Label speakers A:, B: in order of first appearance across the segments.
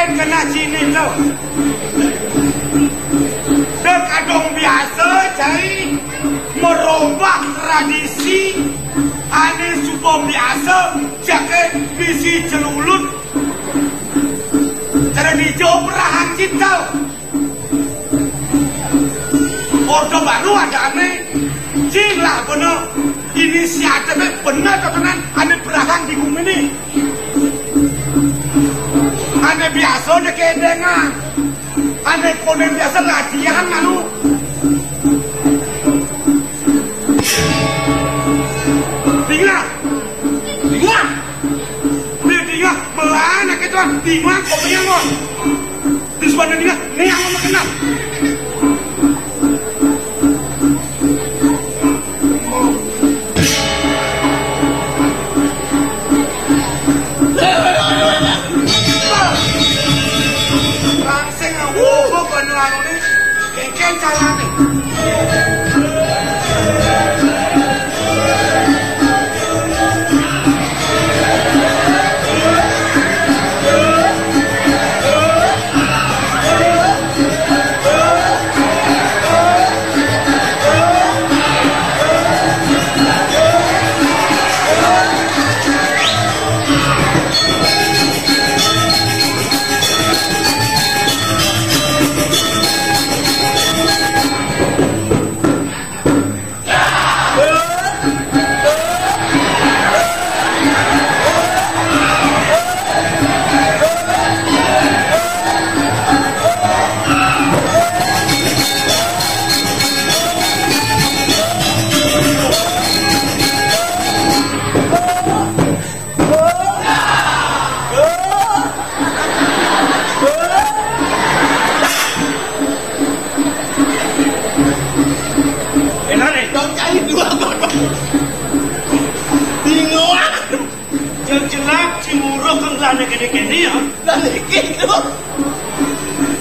A: Ken kena sini tu. Dan kadang biasa cari merubah tradisi. Ane supaya biasa jaket bisi celulut. Cara dijauh perahan kita. Ordo baru ada ane. Jinglah benar. Inisiatifnya benar teman-teman. Ane perahan di bumi ini. Ane biasa dia kedengar. Ane konen biasa latihan malu. Tinggal. Dia tinggal belana ke tuan. Tinggal kau punya ngomong. Di sebelah tinggal. Ni yang ngomong kenal.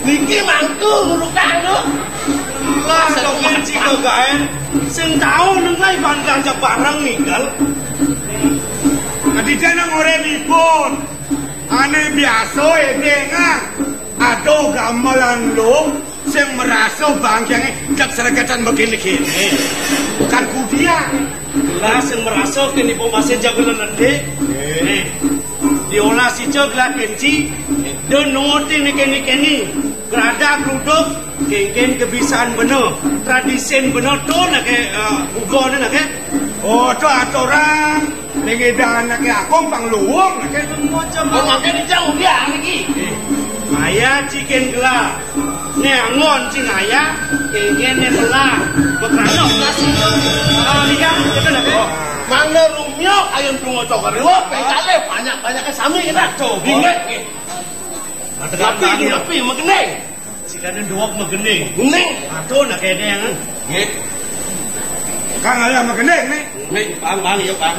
B: Niki mangku ngurukkan tu. Lah dongeng cika kain. Sing tahu nengai bandang jak barang nikal.
A: Adi jangan orang ribut. Ane biasa dengar. Ada gamelan lu. Sing merasa bangkangnya jak seragatan begini-gini. Bukan kudian.
B: Lah sing merasa kini masih jagoan nanti. Diolah si ceglah kenci. Dan nongotin ni berada duduk kengken kebiasaan benar tradisi benar tu nak ke ugo ni nak ke
A: tu aturan dengan nak ke aku pangluang nak ke
B: macam nak ke jauh dia lagi ayah ciken gelar ni angon cing ayah kengken ni belah berkerana nasi lihat kita nak ke mana rumiok ayam tunggu cokar dua pekale banyak sami kita ingat tapi mengenai jika ada dua mengenai atau nak kena yang
A: kang ada mengenai ni
B: bang ya bang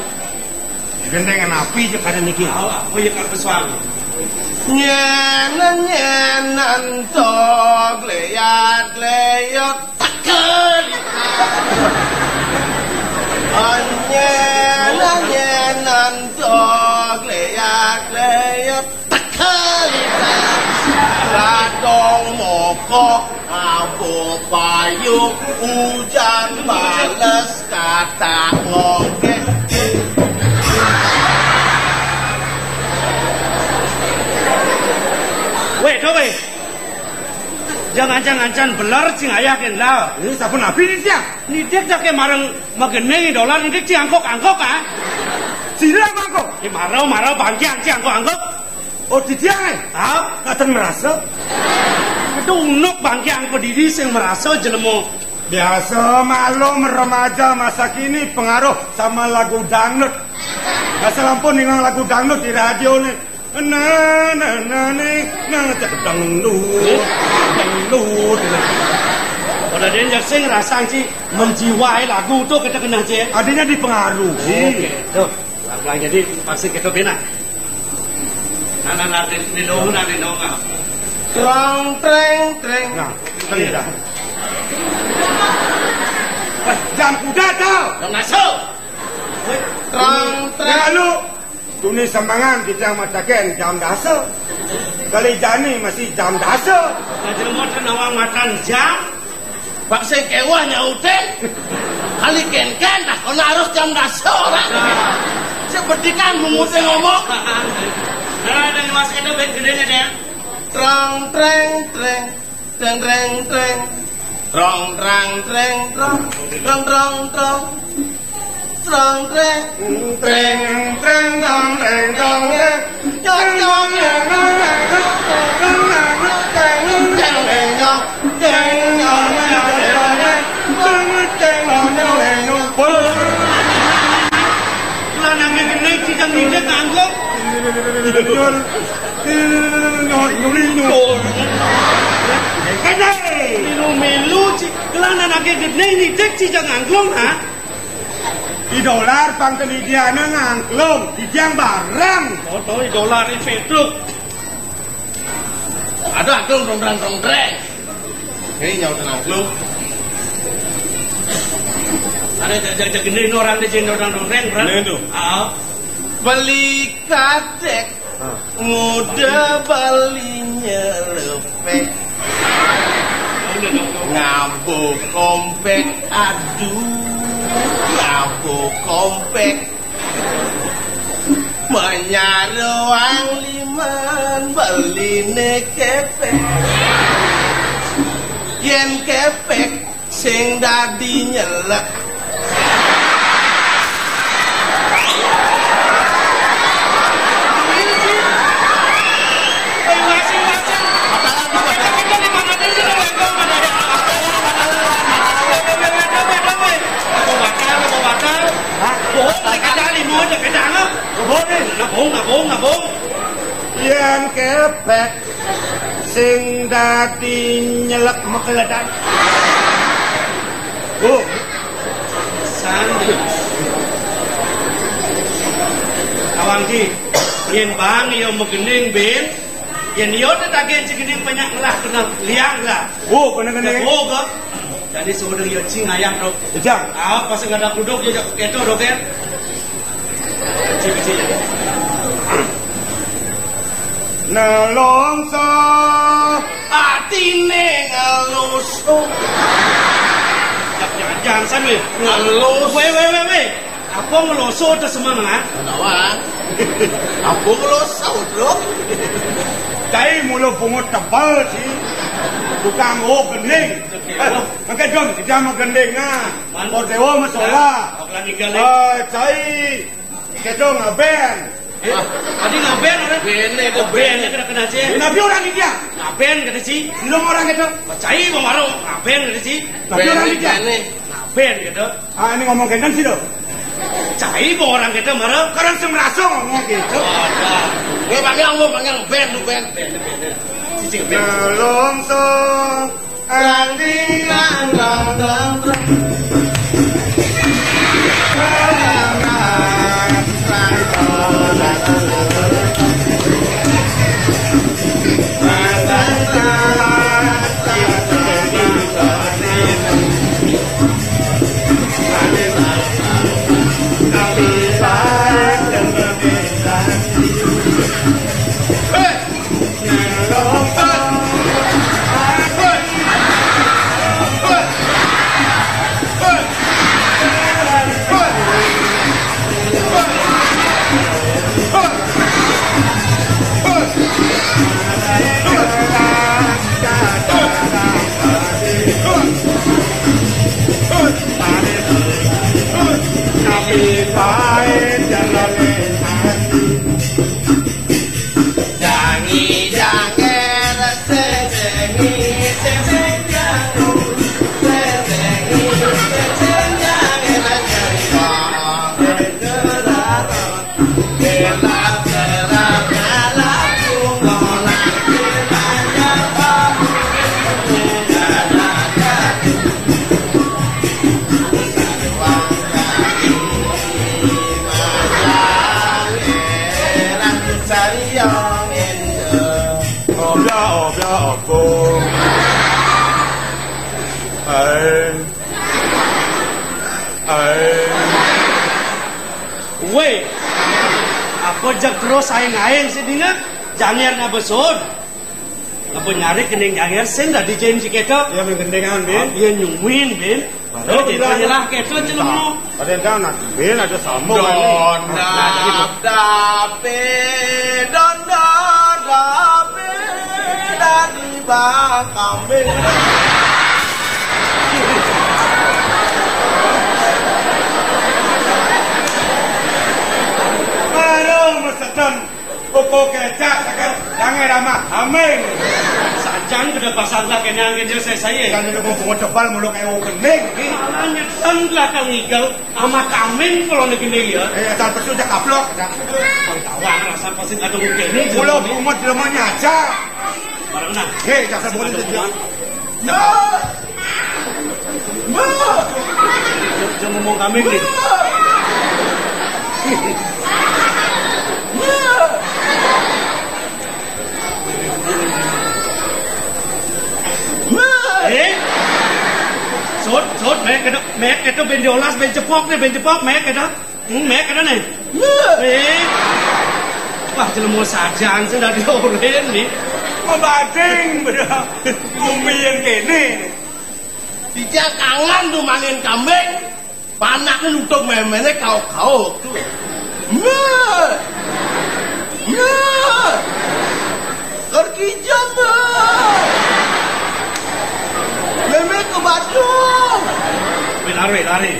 A: gendeng api je kada niki
B: apa ya kalau pesuang nyenan tok leyat takeli nyenan tok leyat takeli Radong mokok abu payung hujan bales kata ngongke weh tu weh jangan belar cing ayah ken lah
A: ini siapa nabi ni dia
B: jak ke marang magene dolar ni cing angkok ah
A: sila angkok
B: marau bangkian cing angkok
A: oh dia kata merasa
B: Dunuk bangkian pediri yang merasa jelemu.
A: Biasa maklum remaja masa kini pengaruh sama lagu dangdut. Asal ampun dengan lagu dangdut di radio ni. Dangdut.
B: Pada dia jadi rasa sih menjiwai lagu tu kita kena je.
A: Adanya dipengaruhi.
B: Tuh, lagu jadi pasti kita benar. Nanti ni dong. Trong treng.
A: Nah, ini dah. Jam kuda tau.
B: Jam masuk.
A: Trong treng. Lalu, tunis sembangan kita macakan jam dasar. Kali jani masih jam dasar.
B: Kajian mau nawang makan jam. Pak saya kewanya ute. Kali ken nah kau harus jam dasar. Seperti kan mengutip ngomong. Nah dan mas itu bed gedenya deh. Trong treng treng treng treng treng. Trong treng treng trong trong trong trong. Trong treng treng treng trong treng trong treng. Trong trong treng
A: di dolar pangkelidiana ngangklong di tiang barang.
B: Foto di dolar di Facebook. Ada angklung dong dreng. Ini jauh tenang angklung. Ada jaga gede orang di sini dong dreng, bro.
A: Itu.
B: Beli kadek, muda balinya lepek. Ngabuk kompek, aduh, ngabuk kompek. Menyaruang liman, beli kepek. Yen kepek, sing dadi nyelek.
A: Yang kepek sing dadi nyelek mekeledan. Oh,
B: sandi. Awang ki, yen bang yo megening ben, yen yo tetagen cigening banyak lah kena liang lah.
A: oh kena-kena.
B: Oh kok. Jadi sebenarnya yo cing ayam dok.
A: Jang.
B: Ah pas enggak ada kuduk yo keto dok kan. Cing.
A: Nelongso
B: Atine ngelusu. Jangan sampe ngelus. We. Apa ngelusu te semana? Kenapa? Apa ngelusu, bro?
A: Kai mulut pungut tebal sih. Tukang gening. Makai dong, tidak mau gending ah. Mau dewa masalah. Cai kedong aben.
B: Tadi ngaben orang? Ben kena sih.
A: Nabi orang ini dia.
B: Ngaben kena sih.
A: Belum orang itu.
B: Cai mau marah. Ngaben kena sih.
A: Nabi orang ini dia.
B: Ngaben gitu.
A: Ah ini ngomong kendan sih dong.
B: Cai mau orang gitu marah.
A: Karena semeraso ngomong gitu.
B: Ada. Gue panggil ben lu ben. Cicing ben.
A: Nelongso Andi nang
B: Weh, apa jak terus aing-aing sedingat? Jangan besod. Apa nyari kening jangan sen dah dijen si ketok.
A: Ya menggendengan bin.
B: Dia nyungwin bin. Baru dia nyelah ketok jelemu.
A: Ada dah nak bin ada sambung
C: Don dape dari bang kambing.
A: Baru mesedon pokok kecak sekarang jangan ramah amin.
B: Sajan ke depan sangka kena angin saya.
A: Kan itu mau tebal mulu kayak gening.
B: Hanya sangka kang igal ama kamen kalau nak kena ya.
A: Asal pesu jak kaplok.
B: Kawan rasa pasti ada mungkin ni.
A: Mulu umat lemahnya aja.
B: Barang nak.
A: Hei, jangan boleh jadi.
C: Ya.
B: Jangan ngomong kambing ni. Sốt mẹ cái đó bên điều lát bên chapok mẹ cái đó này mẹ wah jelemu sajan sudah diolen nih
A: Bading bener. Mumian kene.
C: Dijak kangen tuh manin kambing. Panaknya nutup memene kau tuh. Kerkijam meme ke Bandung.
B: Lari.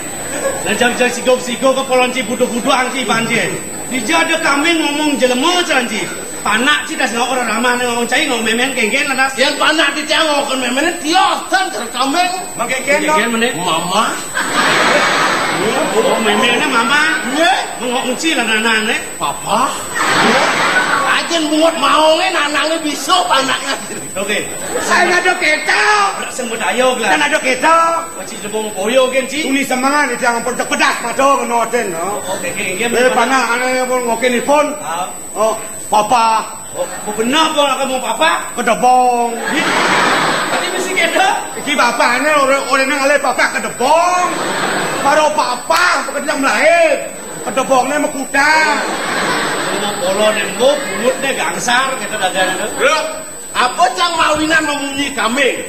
B: Dan jam-jam sigok ke polonci budu-budu angci banjir. Dijak ada kambing ngomong jelemu janji. Panak sih dah orang ramah ngomong cai ngomong memen kengken lah.
C: Yang panak dicangok kan memene tiosan ke kambing.
A: Mangkengken
C: Mama.
B: Oh memennya mama. Ngomong lah nanane.
C: Papa. Ajen muat maungnya nanangnya bisa panaknya.
B: Oke.
A: Saya ada ketok.
B: Sembut ayo lah.
A: Kan ada ketok.
B: Macam jebong boyo kan ci.
A: Uni semangat ni jangan pedas mado kenoten no.
B: Oke kengken.
A: Panak ane pun ngokin pun. Oh, papa.
B: Oh benar kau nak mau papa?
A: Kedebong.
B: Tadi mesti kena.
A: Iki bapak ane orang nang ale papa kedebong. Baru papa pekerja melahir. Kedebongnya mekuda.
B: Mau polo nembok, mulutnya gangsar kita dagangan tu.
C: Apa cang mawinan memunyi kambing?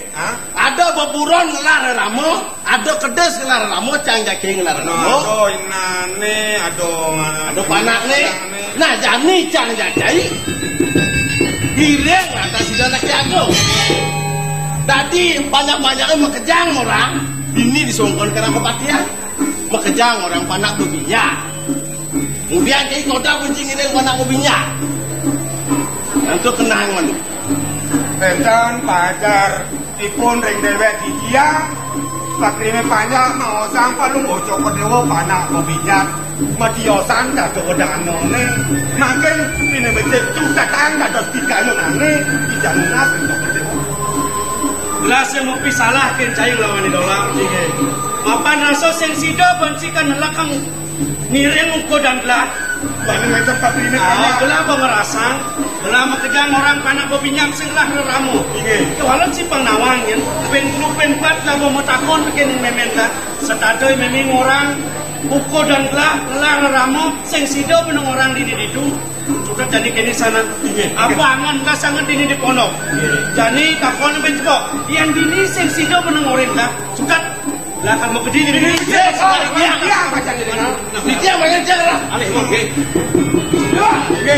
C: Ada beburon ngelar ramo, ada kedes ngelar ramo, cang jaging ngelar ramo.
A: Aduh inane, aduh
C: panak ni. Nah jani cang jajai. Hireng atas sidanak jago. Tadi banyak-banyaknya mekejang orang. Ini disongkon kena kepatian. Mekejang orang panak bebinya. Kemudian jadi kota kuncing ini panak bebinya. Untuk kenangan.
A: Benten pacar ipun ring dewek dia. Pakrime panjang mau sampai lu ojo kedewo panak bebinya. Madiosan dah kewedangan none. Makin ini becek tu datang dah dos tiga none. Jangan nasi kedewo.
B: Belas yang mau salah kan cai lawan di dolar. Apa naso sengsido bencikan nelakang nireng uko dan belah.
A: Bani macam pakrime panjang.
B: Belah pengerasang. Belah mekejang orang panak bebinyak senglah ramu. Walau si pengnawang kan. Pen pat lah mau takon bikin memen lah. Setadoi memang orang uko dan belah ramu sengsido penung orang di itu. Sudah jadi kini sana. Apa angan lah sangat ini di pondok. Jadi takon bencepok. Yang dini sengsido penung orang lah. Sudah lah kamu kediri ini.
C: Dia macam ni. Dia macam ni lah.
B: Alih oke.
A: Oke.